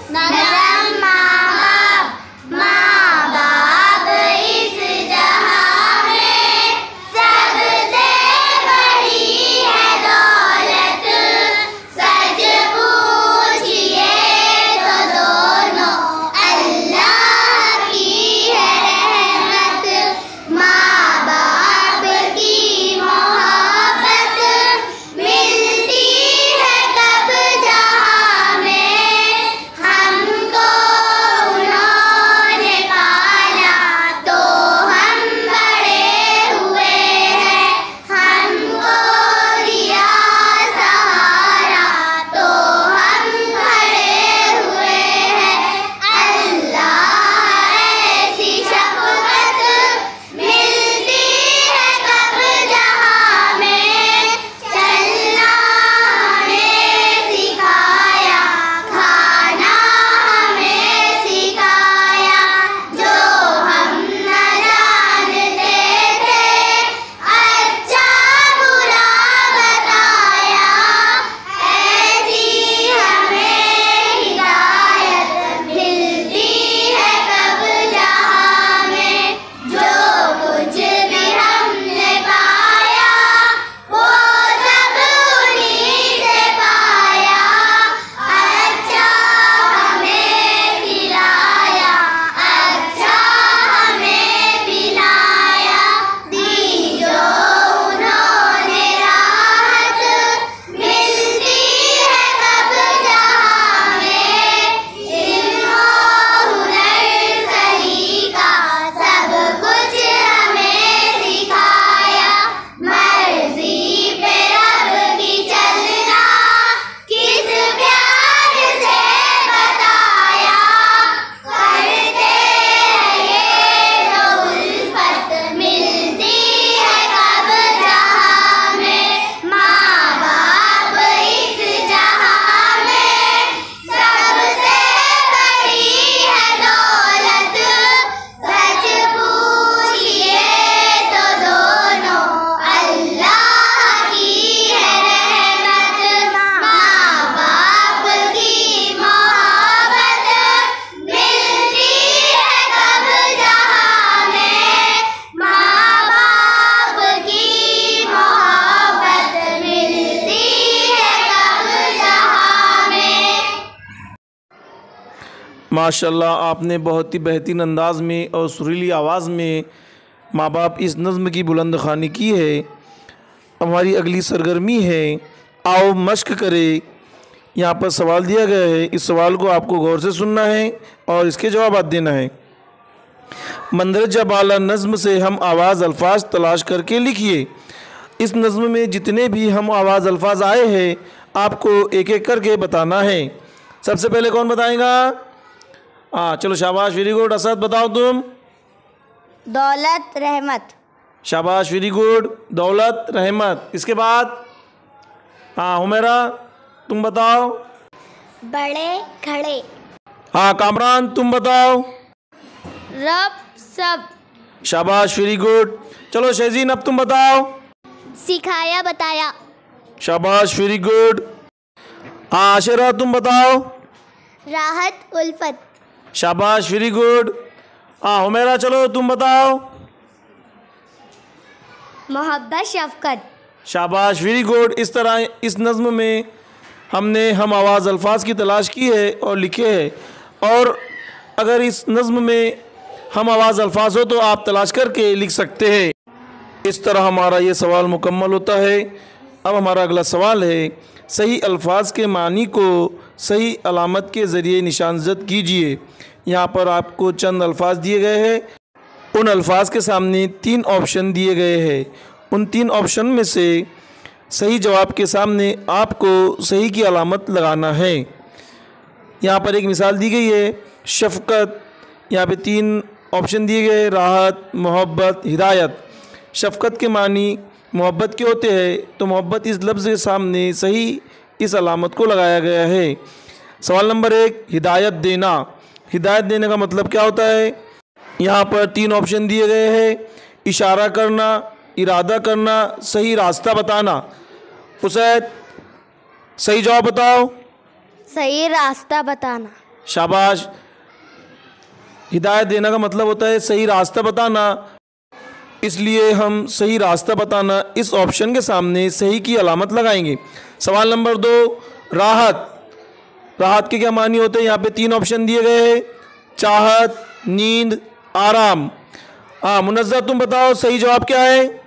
नज़म माँ बाप इस जहां में सबसे बड़ी है दौलत, सच पूछिए तो दोनों अल्लाह की है रहमत। माँ बाप की मोहब्बत मिलती है कब जहां में, हमको उन्होंने पाला तो हम बड़े हुए हैं, हमको दिया सहारा तो हम खड़े हुए हैं। अल्लाह ऐसी शफ़क़त मिलती है कब जहां में, चलना हमें सिखाया, खाना हमें सिखाया, जो हम न जानते थे अच्छा बुरा बताया। ऐसी हमें हिदायत मिलती है कब जहां में, जो कुछ भी हमने पाया वो सब उन्हीं से पाया। अच्छा हमें खिलाया, अच्छा हमें पिलाया, दी जो उन्होंने राहत मिलती है कब जहां में। इल्म हुनर सलीका सब कुछ हमें सिखाया, मर्जी पे रब की चलना किस प्यार से बताया। करते हैं ये जो उल्फत मिलती है कब जहां में, माँ बाप इस जहां में सबसे बड़ी है दौलत, सच पूछिए तो दोनों अल्लाह की है रहमत। माँ बाप की मोहब्बत मिलती है कब जहां में, माँ बाप की मोहब्बत मिलती है कब जहां में। माशाल्लाह, आपने बहुत ही बेहतरीन अंदाज़ में और सुरीली आवाज़ में माँ बाप इस नज़्म की बुलंद ख़्वानी की है। हमारी अगली सरगर्मी है आओ मश्क करे। यहाँ पर सवाल दिया गया है, इस सवाल को आपको गौर से सुनना है और इसके जवाब देना है। मंदरजा बाला नज़्म से हम आवाज़ अल्फाज तलाश करके लिखिए। इस नज़्म में जितने भी हम आवाज़ अल्फाज आए हैं आपको एक एक करके बताना है। सबसे पहले कौन बताएगा? हाँ चलो शाबाश, वेरी गुड। असद बताओ तुम। दौलत रहमत। शाबाश, वेरी गुड। दौलत रहमत। इसके बाद हाँ हुमैरा तुम बताओ। बड़े खड़े। हाँ कामरान तुम बताओ। रब सब। शाबाश, वेरी गुड। चलो शहजीन अब तुम बताओ। सिखाया बताया। शाबाश, वेरी गुड। हाँ आशिरा तुम बताओ। राहत उल्फत। शाबाश, वेरी गुड। हाँ हुमैरा चलो तुम बताओ। मोहब्बत शफकत। शाबाश, वेरी गुड। इस तरह इस नज़्म में हमने हम आवाज़ अल्फाज की तलाश की है और लिखे हैं, और अगर इस नज़्म में हम आवाज़ अल्फाज हो तो आप तलाश करके लिख सकते हैं। इस तरह हमारा ये सवाल मुकम्मल होता है। अब हमारा अगला सवाल है, सही अल्फाज के मानी को सही अलामत के ज़रिए निशानज़द कीजिए। यहाँ पर आपको चंद अल्फाज दिए गए हैं, उन अल्फाज के सामने 3 ऑप्शन दिए गए हैं। उन 3 ऑप्शन में से सही जवाब के सामने आपको सही की अलामत लगाना है। यहाँ पर एक मिसाल दी गई है शफ़क़त। यहाँ पे 3 ऑप्शन दिए गए, राहत, मोहब्बत, हिदायत। शफ़क़त के मानी मोहब्बत के होते हैं, तो मोहब्बत इस लफ्ज़ के सामने सही इस अलामत को लगाया गया है। सवाल नंबर 1, हिदायत देना। हिदायत देने का मतलब क्या होता है? यहाँ पर 3 ऑप्शन दिए गए हैं, इशारा करना, इरादा करना, सही रास्ता बताना। उसैद सही जवाब बताओ। सही रास्ता बताना। शाबाश। हिदायत देना का मतलब होता है सही रास्ता बताना, इसलिए हम सही रास्ता बताना इस ऑप्शन के सामने सही की अलामत लगाएंगे। सवाल नंबर 2, राहत। राहत के क्या मानी होते हैं? यहाँ पे 3 ऑप्शन दिए गए हैं, चाहत, नींद, आराम। हाँ मुनज़्ज़ा, तुम बताओ सही जवाब क्या है?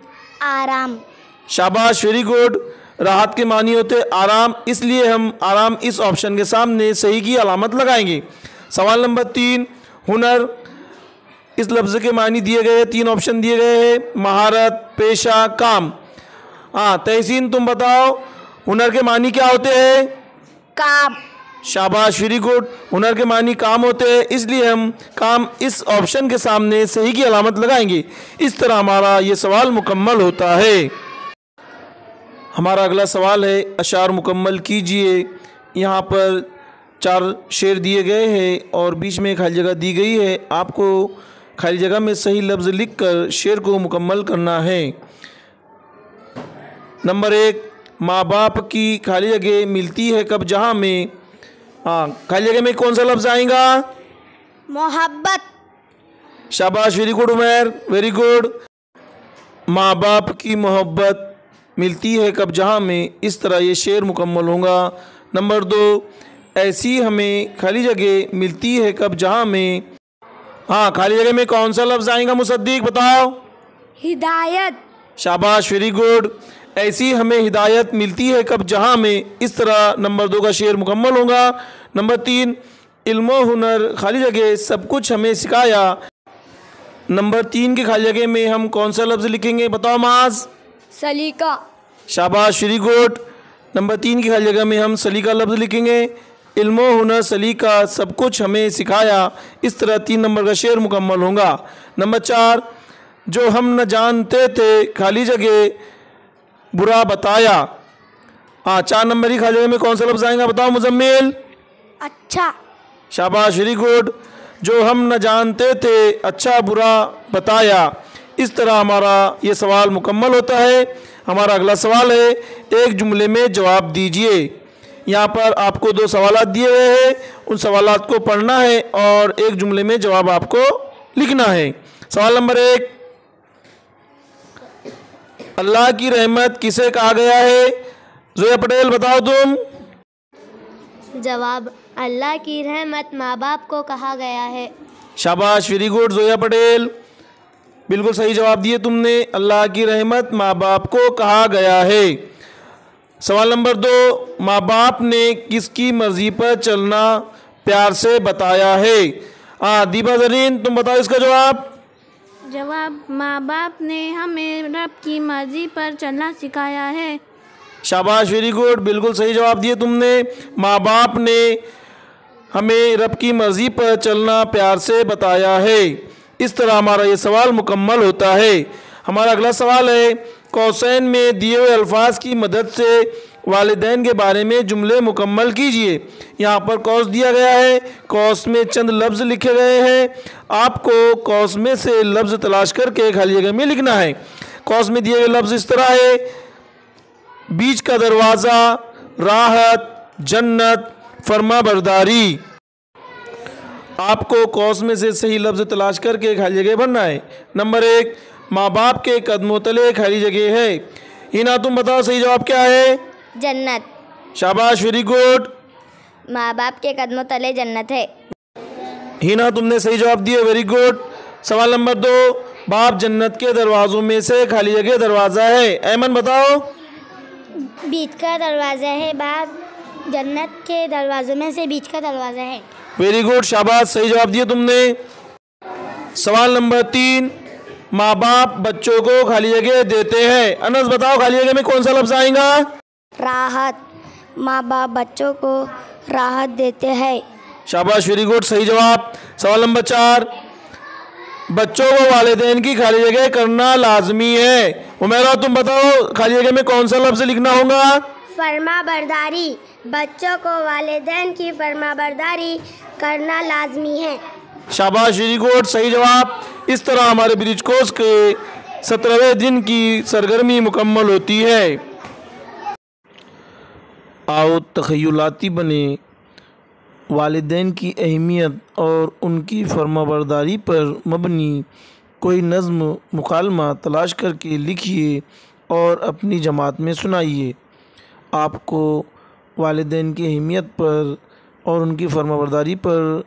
आराम। शाबाश, वेरी गुड। राहत के मानी होते आराम, इसलिए हम आराम इस ऑप्शन के सामने सही की अलामत लगाएंगे। सवाल नंबर 3, हुनर। इस लफ्ज़ के मानी दिए गए, 3 ऑप्शन दिए गए हैं, महारत, पेशा, काम। हाँ तहसीन, तुम बताओ हुनर के मानी क्या होते हैं? काम। शाबाश, वेरी गुड। हुनर के मानी काम होते हैं, इसलिए हम काम इस ऑप्शन के सामने सही की अलामत लगाएंगे। इस तरह हमारा ये सवाल मुकम्मल होता है। हमारा अगला सवाल है, अशार मुकम्मल कीजिए। यहाँ पर 4 शेर दिए गए हैं और बीच में खाली जगह दी गई है। आपको खाली जगह में सही लफ्ज़ लिखकर शेर को मुकम्मल करना है। नंबर 1, माँ बाप की खाली जगह मिलती है कब जहाँ में। हाँ खाली जगह में कौन सा लफ्ज़ आएगा? मोहब्बत। शाबाश, very good Umar, very good. माँ बाप की मोहब्बत मिलती है कब जहाँ में, इस तरह ये शेर मुकम्मल होगा। नंबर 2, ऐसी हमें खाली जगह मिलती है कब जहाँ में। हाँ खाली जगह में कौन सा लफ्ज़ आएगा मुसद्दीक, बताओ? हिदायत। शाबाश, वेरी गुड। ऐसी हमें हिदायत मिलती है कब जहाँ में, इस तरह नंबर 2 का शेर मुकम्मल होगा। नंबर 3, इल्म हुनर खाली जगह सब कुछ हमें सिखाया। नंबर 3 की खाली जगह में हम कौन सा लफ्ज़ लिखेंगे, बताओ माज? सलीका। शाबाश, वेरी गुड। नंबर 3 की खाली जगह में हम सलीका लफ्ज़ लिखेंगे। इल्म हुनर सलीका सब कुछ हमें सिखाया, इस तरह 3 नंबर का शेर मुकम्मल होगा। नंबर 4, जो हम न जानते थे खाली जगह बुरा बताया। हाँ 4 नंबर की खाली जगह में कौन सा लफ्ज़ आएगा, बताओ मुजम्मिल? अच्छा। शाबाश, वेरी गुड। जो हम न जानते थे अच्छा बुरा बताया। इस तरह हमारा ये सवाल मुकम्मल होता है। हमारा अगला सवाल है, एक जुमले में जवाब दीजिए। यहाँ पर आपको 2 सवालात दिए हुए हैं, उन सवालात को पढ़ना है और एक जुमले में जवाब आपको लिखना है। सवाल नंबर 1, अल्लाह की रहमत किसे कहा गया है? जोया पटेल बताओ तुम? जवाब, अल्लाह की रहमत माँ बाप को कहा गया है। शाबाश, वेरी गुड जोया पटेल, बिल्कुल सही जवाब दिए तुमने। अल्लाह की रहमत माँ बाप को कहा गया है। सवाल नंबर 2, माँ बाप ने किसकी मर्ज़ी पर चलना प्यार से बताया है? हाँ दीपा जरीन, तुम बताओ इसका जवाब? जवाब, माँ बाप ने हमें रब की मर्ज़ी पर चलना सिखाया है। शाबाश, वेरी गुड, बिल्कुल सही जवाब दिए तुमने। माँ बाप ने हमें रब की मर्ज़ी पर चलना प्यार से बताया है। इस तरह हमारा ये सवाल मुकम्मल होता है। हमारा अगला सवाल है, कौसैन में दिए हुए अल्फाज की मदद से वालिदैन के बारे में जुमले मुकम्मल कीजिए। यहाँ पर कौस दिया गया है, कौस में चंद लफ्ज़ लिखे गए हैं। आपको कौस में से लफ्ज़ तलाश करके खाली जगह में लिखना है। कौस में दिए गए लफ्ज़ इस तरह है, बीच का दरवाज़ा, राहत, जन्नत, फरमाबरदारी। आपको कौस में से सही लफ्ज़ तलाश करके खाली जगह भरना है। नंबर 1, माँ बाप के कदमों तले खाली जगह है। हिना तुम बताओ सही जवाब क्या है? जन्नत। शाबाश, वेरी गुड। माँ बाप के कदमों तले जन्नत है। हिना तुमने सही जवाब दिया, वेरी गुड। सवाल नंबर 2, बाप जन्नत के दरवाज़ों में से खाली जगह दरवाज़ा है। ऐमन बताओ? बीच का दरवाज़ा है, बाप जन्नत के दरवाज़ों में से बीच का दरवाज़ा है। वेरी गुड, शाबाश, सही जवाब दिया तुमने। सवाल नंबर 3, माँ बाप बच्चों को खाली जगह देते हैं। अनस बताओ खाली जगह में कौन सा लफ्ज़ आएगा? राहत। माँ बाप बच्चों को राहत देते हैं। शाबाश, वेरी गुड, सही जवाब। सवाल नंबर 4, बच्चों को वालिदैन की खाली जगह करना लाजमी है। उमेरा तुम बताओ खाली जगह में कौन सा लफ्ज़ लिखना होगा? फरमाबरदारी। बच्चों को वालिदैन की फरमाबरदारी करना लाजमी है। शाबाश, वेरी गुड, सही जवाब। इस तरह हमारे ब्रिज कोर्स के 17वें दिन की सरगर्मी मुकम्मल होती है। आओ तखय्युलाती बने वालिदैन की अहमियत और उनकी फरमाबरदारी पर मबनी कोई नज़्म मुकालमा तलाश करके लिखिए और अपनी जमात में सुनाइए। आपको वालिदैन की अहमियत पर और उनकी फरमाबरदारी पर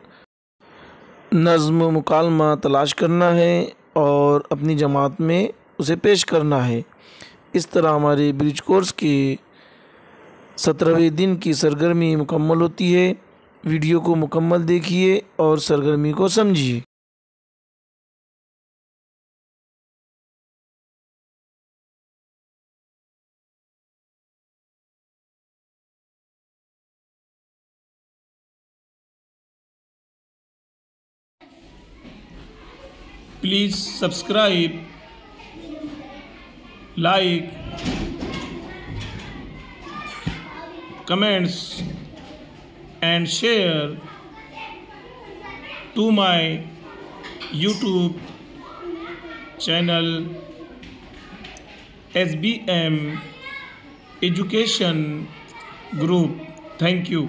नज़्म मुकालमा तलाश करना है और अपनी जमात में उसे पेश करना है। इस तरह हमारे ब्रिज कोर्स के 17वें दिन की सरगर्मी मुकम्मल होती है। वीडियो को मुकम्मल देखिए और सरगर्मी को समझिए। Please subscribe, like, comments and share to my YouTube channel SBM Education Group. Thank you.